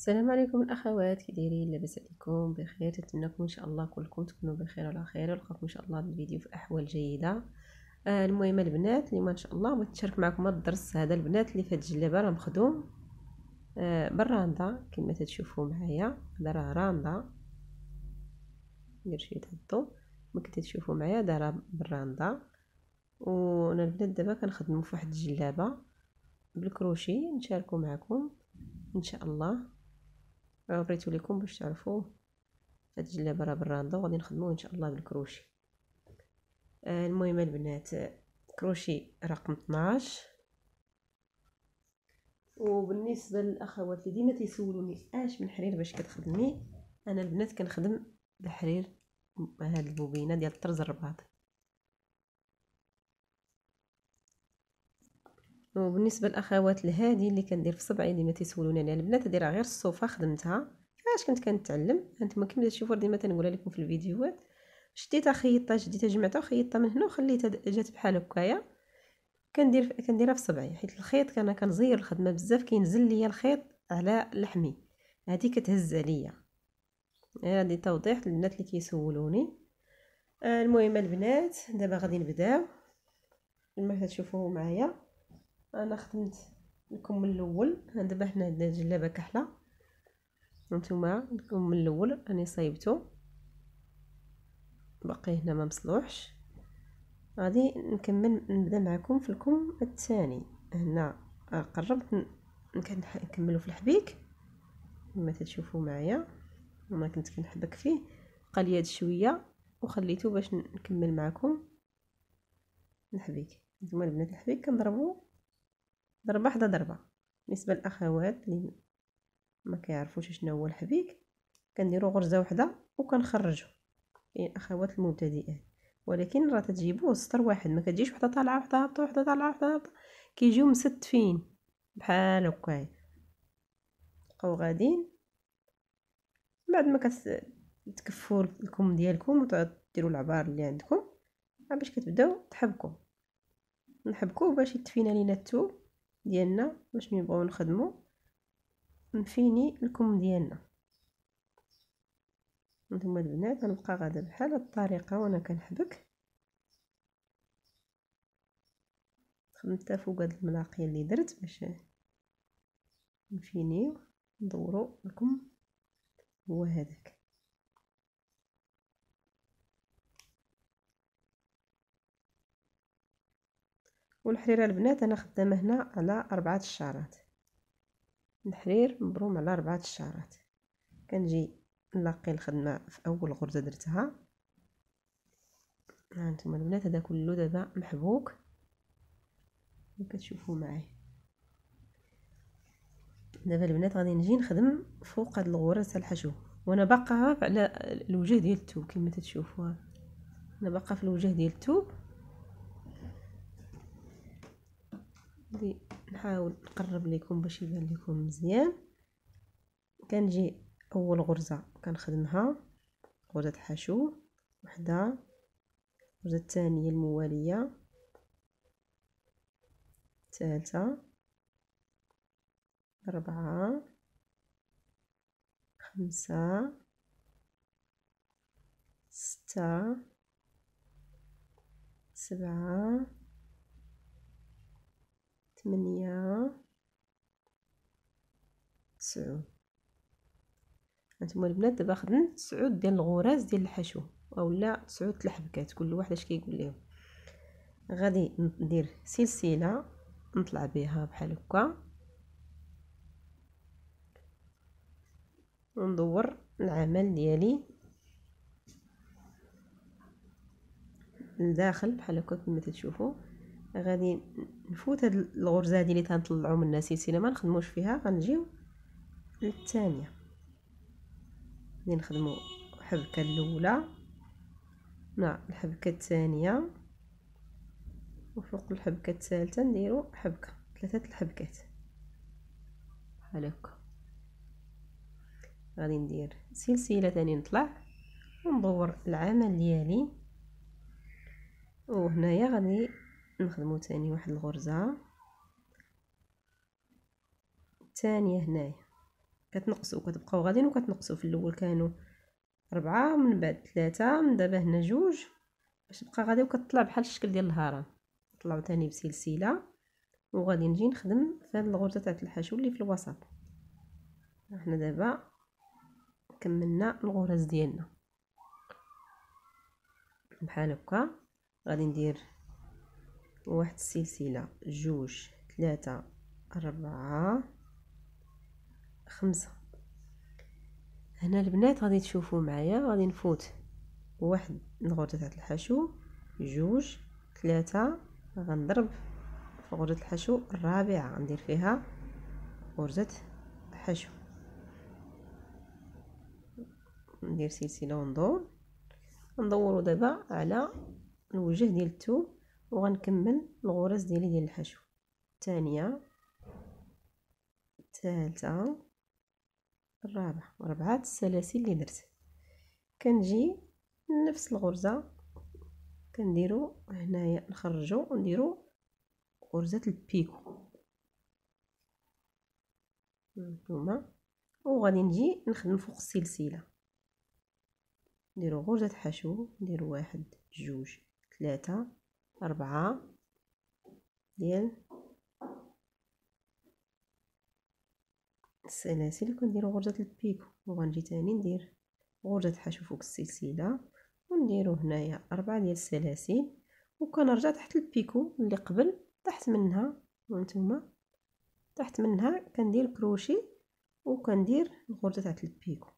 السلام عليكم الاخوات، كي دايرين؟ لاباس عليكم؟ بخير؟ نتمنىكم ان شاء الله كلكم تكونوا بخير وعلى خير، ونلقاكم ان شاء الله بالفيديو في احوال جيده. المهم البنات، اليوم ان شاء الله بغيت نشارك معكم هذا الدرس هذا. البنات اللي فهاد الجلابه راه مخدوم بالراندا كما تشوفوا معايا. هذا راه راندا، ندير شويه الضو كما كتشوفوا معايا. هذا راه بالراندا، وانا البنات دابا كنخدموا في واحد الجلابه بالكروشي نشاركوا معكم ان شاء الله. وريتو لكم باش تعرفوا هاد الجلابه راه بالراندا، وغادي نخدموه ان شاء الله بالكروشي. المهم البنات، كروشي رقم 12. وبالنسبه للاخوات اللي ديما تيسولوني اش من حرير باش كتخدمي، انا البنات كنخدم بحرير هاد البوبينه ديال الطرز الرباط. وبالنسبه للاخوات الهادي اللي كندير في صبعي ديما تيسولوني عليها البنات، هادي راه غير الصوفه خدمتها فاش كنت كنتعلم. هانتوما كما تشوفوا ديما تنقولها لكم في الفيديوهات، شديتها خيطتها، شديتها جمعتها وخيطتها من هنا وخليتها جات بحال هكايا. كنديرها في صبعي، حيت الخيط انا كنزير الخدمه بزاف، كينزل ليا الخيط على لحمي، هذه كتهز عليا. هذه توضيح للبنات اللي كيسولوني. المهم البنات دابا غادي نبداو. كما تشوفوا معايا انا خدمت الكم الاول. دابا حنا عندنا جلابه كحله، هانتوما الكم الاول راني صايبته باقي هنا ما مصلوحش. غادي نبدا معكم في الكم الثاني. هنا قربت نكملوا في الحبيك كما تشوفوا معايا. انا كنت كنحبك فيه، بقى لي هاد شويه وخليته باش نكمل معكم الحبيك. نتوما البنات الحبيك كنضربوا ضربه حدا ضربه. بالنسبه للاخوات اللي ما كيعرفوش شنو هو الحبيك، كنديروا غرزه واحده وكنخرجوا. كاين اخوات المبتدئات، ولكن راه تجيبوه سطر واحد، ما كتجيش وحده طالعه وحده هابطه وحده طالعه وحده هابطه، كيجيو مستفين بحال هكايا. بقاو غاديين بعد ما تكفوا الكم ديالكم وتديروا العبار اللي عندكم باش كتبداو تحبكوا. نحبكوه باش يتفينا لينا الثوب ديالنا باش نبغيو نخدموا نفيني الكم ديالنا. نتوما البنات غنبقى غادا بحال هاد الطريقه وانا كنحبك. خدمتها فوق هاد الملاقيه اللي درت باش نفينيو ندورو لكم هو هذاك. والحريره البنات انا خدامه هنا على 4 الشارات، الحرير مبروم على 4 الشارات. كنجي نلاقي الخدمه في اول غرزه درتها. ها انتم البنات هذا كله دابا محبوك كما كتشوفوا معايا. دابا البنات غادي نجي نخدم فوق هاد الغرز تاع الحشو، وانا باقا على الوجه ديال الثوب كما تشوفوا. انا باقا في الوجه ديال الثوب. غادي نحاول نقرب لكم باش يبان لكم مزيان. كنجي اول غرزه كنخدمها غرزه حشو وحده، الغرزه الثانيه المواليه، الثالثه، 4، 5، 6، 7، 8، 9. هانتوما البنات دابا خدمت 9 ديال الغراز ديال الحشو، اولا 9 الحبكات كل واحد اش كيقول لهم. غادي ندير سلسله نطلع بها بحال هكا وندور العمل ديالي لداخل بحال هكا كما تشوفوا. غادي نفوت هاد الغرزه هذه اللي تنطلعوا منها سلسله ما نخدموش فيها، غنجيو للثانيه. غادي نخدموا الحبكه الاولى مع الحبكه الثانيه، وفوق الحبكه الثالثه نديروا حبكه، 3 الحبكات بحال هكا. غادي ندير سلسله ثاني نطلع وندور العمل ديالي. وهنايا غادي نخدموا ثاني واحد الغرزه الثانيه هنايا كتنقصوا كتبقاو غاديين وكتنقصوا. في الاول كانوا 4 من بعد 3 من دابا هنا 2 باش تبقى غادي وكتطلع بحال الشكل ديال الهرم. نطلعو تاني بسلسله وغادي نجي نخدم في هاد الغرزه تاع الحشو اللي في الوسط. احنا دابا كملنا الغرز ديالنا بحال هكا. غادي ندير واحد السلسله 2 3 4 5. هنا البنات غادي تشوفوا معايا غادي نفوت واحد الغرزه تاع الحشو 2 3 غنضرب في غرزه الحشو الرابعه ندير فيها غرزه حشو، ندير سلسله وندورو دابا على الوجه ديال الثوب وغنكمل الغرز ديالي ديال الحشو. الثانيه الثالثه الرابعه 4 السلاسل اللي درت. كنجي نفس الغرزه كنديرو هنايا نخرجو ونديرو غرزه البيكو هانتوما، وغادي نجي نخدم فوق السلسله نديرو غرزه حشو نديرو 1 2 3 4 ديال السلاسل وكنديرو غرزه البيكو، وغنجي تاني ندير غرزه حشو فوق السلسله ونديرو هنايا 4 ديال السلاسل وكنرجع تحت البيكو اللي قبل تحت منها. وانتم تحت منها كندير كروشي وكندير الغرزه تاع البيكو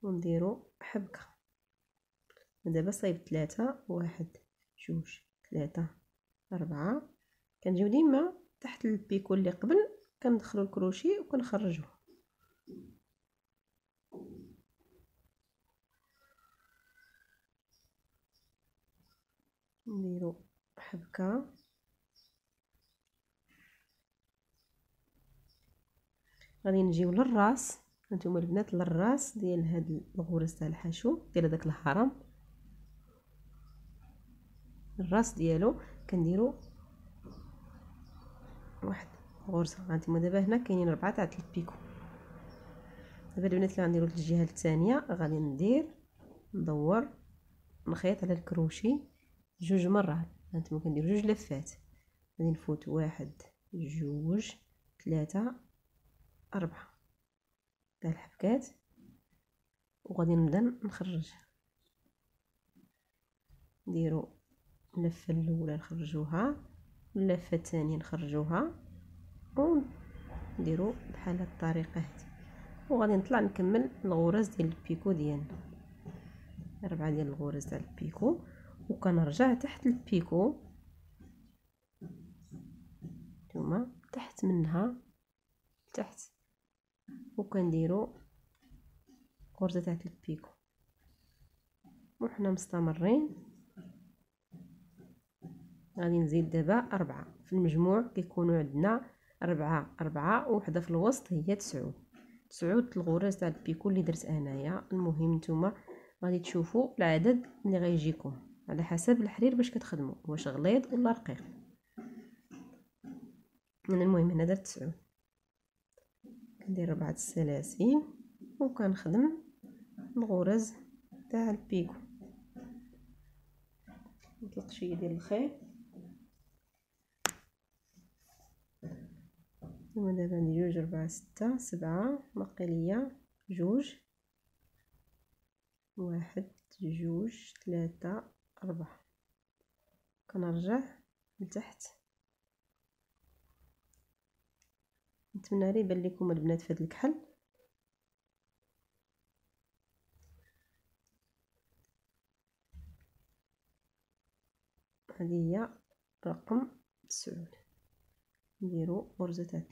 ونديرو حبكه. دابا صايب 3 1 2 3 4. كنجيو ديما تحت البيكو اللي قبل كندخلو الكروشي وكنخرجوه. نديرو حبكه غادي نجيو للراس. هانتوما البنات للراس ديال هاد الغرز تاع الحشو ديال هذاك الهرم، الراس ديالو كنديرو واحد غرزه. هانتوما دابا هنا كاينين 4 تاع البيكو. دابا البنات اللي غنديرو للجهه الثانيه غادي ندور نخيط على الكروشي 2 مرات. هانتوما كنديرو 2 لفات غادي نفوت 1 2 3 4 تاع الحبكات وغادي نبدا نخرج. نديرو اللفه الاولى نخرجوها اللفه الثانيه نخرجوها ونديرو بحال هاد الطريقه هادي وغادي نطلع نكمل الغرز ديال البيكو ديالنا 4 ديال الغرز تاع البيكو وكنرجع تحت البيكو نتوما تحت منها تحت وكنديرو غرزه تاع البيكو وحنا مستمرين. غادي نزيد دابا 4 في المجموع كيكونوا عندنا 4 4 وحده في الوسط هي 9 الغرز تاع البيكو اللي درت انايا. المهم نتوما غادي تشوفوا العدد اللي غيجيكم على حسب الحرير باش كتخدموا واش غليظ ولا رقيق. من المهم هنا درت 9 كندير 4 السلاسل وكنخدم الغرز تاع البيكو. نطلق شويه ديال الخيط ودابا عندي 2 4 6 7 باقي ليا 2 1 2 3 4 كنرجع لتحت. نتمنى غير يبان لكم البنات في هذا الكحل. هذه هي رقم 9. نديرو غرزه تاع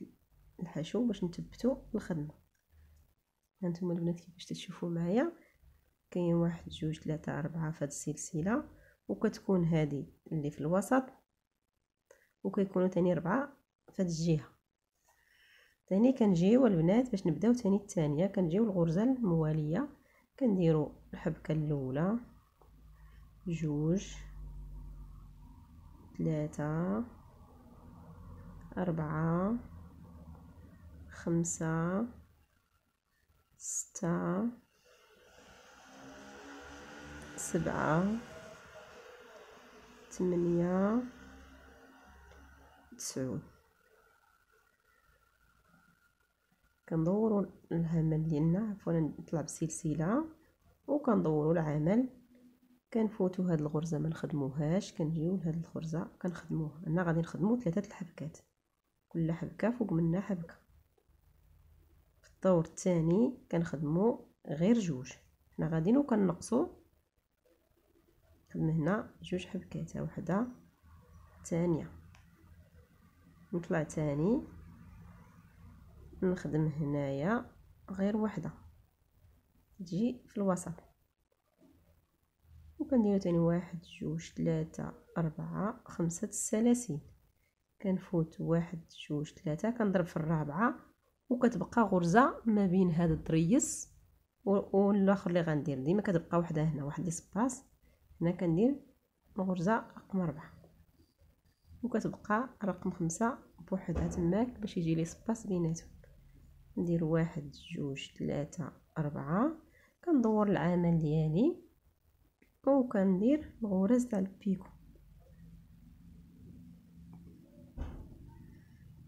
الحشو باش نثبتو الخدمه. هانتوما البنات كيفاش تشوفوا معايا كاين 1 2 3 4 في هذه السلسله وكتكون هذه اللي في الوسط وكيكونوا ثاني 4 في هذه الجهه. ثاني كنجيو البنات باش نبداو ثاني الثانيه كنجيو الغرزه المواليه كنديروا الحبكه الاولى 2 3 4 5 6 7 8 9. كندوروا العمل ديالنا، عفوا نطلع بسلسله وكندوروا العمل، كنفوتوا هاد الغرزه ما نخدموهاش، كنجيو لهاد الغرزه كنخدموها. هنا غادي نخدموا 3 الحبكات، كل حبكه فوق منها حبكه. في الدور الثاني كنخدموا غير 2، حنا غاديين وكنقصوا. خدمنا هنا 2 حبكات، وحده ثانيه، نطلع ثاني نخدم هنايا غير وحده تجي في الوسط، وكنديرو تاني 1 2 3 4 5 السلاسل. كنفوت 1 2 3 كنضرب في الرابعه، وكتبقى غرزه ما بين هذا الضريس والاخر اللي غندير. ديما كتبقى وحده هنا، واحد ليسباس هنا كندير الغرزه رقم 4، وكتبقى رقم 5 بوحدها تماك باش يجي لي سباس بيناتهم. ندير 1 2 3 4، كندور العمل ديالي وكندير الغرز تاع البيكو،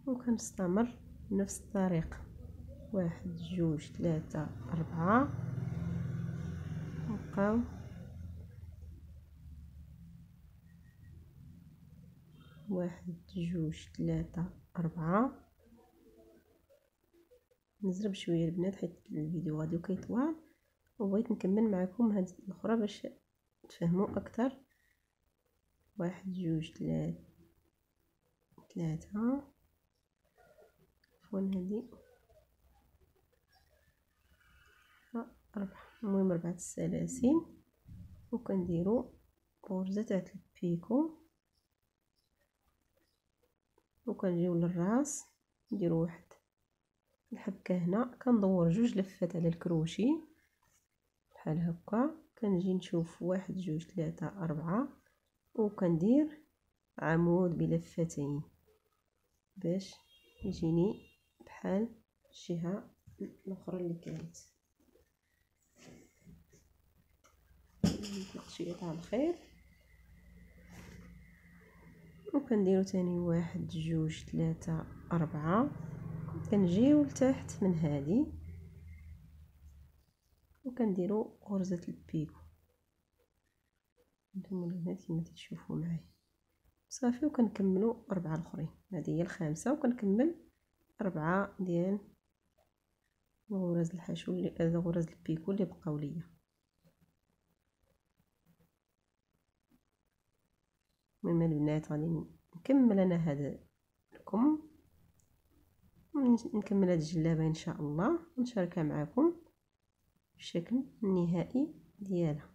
وكنستمر بنفس الطريقه. 1 2 3 4، نبقاو 1 2 3 4. نزرب شويه البنات حيت الفيديو غادي كيطوال، وبغيت نكمل معكم هاد الاخرى باش تفهموا اكثر. 1 2 3 عفوا هادي 4. المهم 4 السلاسل، وكنديروا غرزه تاع البيكو، وكنجيو للراس نديروا واحد الحبكه هنا. كندور 2 لفات على الكروشي بحال هكا، كنجي نشوف 1 2 3 4، وكندير عمود بلفتين باش يجيني بحال الجهه الاخرى اللي كانت. نطلق شويه تاع الخير، وكنديروا تاني 1 2 3 4. كنجيو لتحت من هذه وكنديروا غرزه البيكو. نتوما البنات كما تشوفوا معايا صافي، وكنكملوا 4 الاخرين. هذه هي الخامسه، وكنكمل 4 ديال غرز الحشو اللي غرز البيكو اللي بقاو ليا. المهم البنات غادي نكمل انا هذا الكم، نكمل هذه الجلابه ان شاء الله ونشاركها معكم بالشكل النهائي ديالها.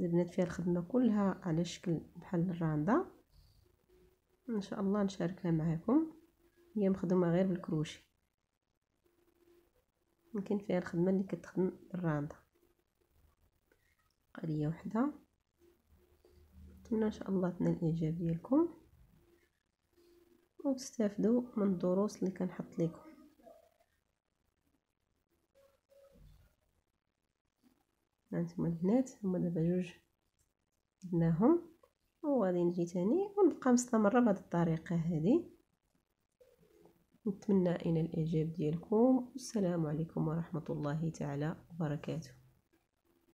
البنات فيها الخدمه كلها على شكل بحال الرانده، ان شاء الله نشاركها معكم. هي مخدومه غير بالكروشي، يمكن فيها الخدمه اللي كتخدم بالرانده. قاليه وحده. نتمنى ان شاء الله تنال الاعجاب ديالكم وتستافدوا من الدروس اللي كنحط لكم. هانتوما البنات هما دابا 2 درناهم، وغادي نجي تاني ونبقى مستمره بهذه الطريقه هذه. نتمنى ان الاعجاب ديالكم، والسلام عليكم ورحمه الله تعالى وبركاته.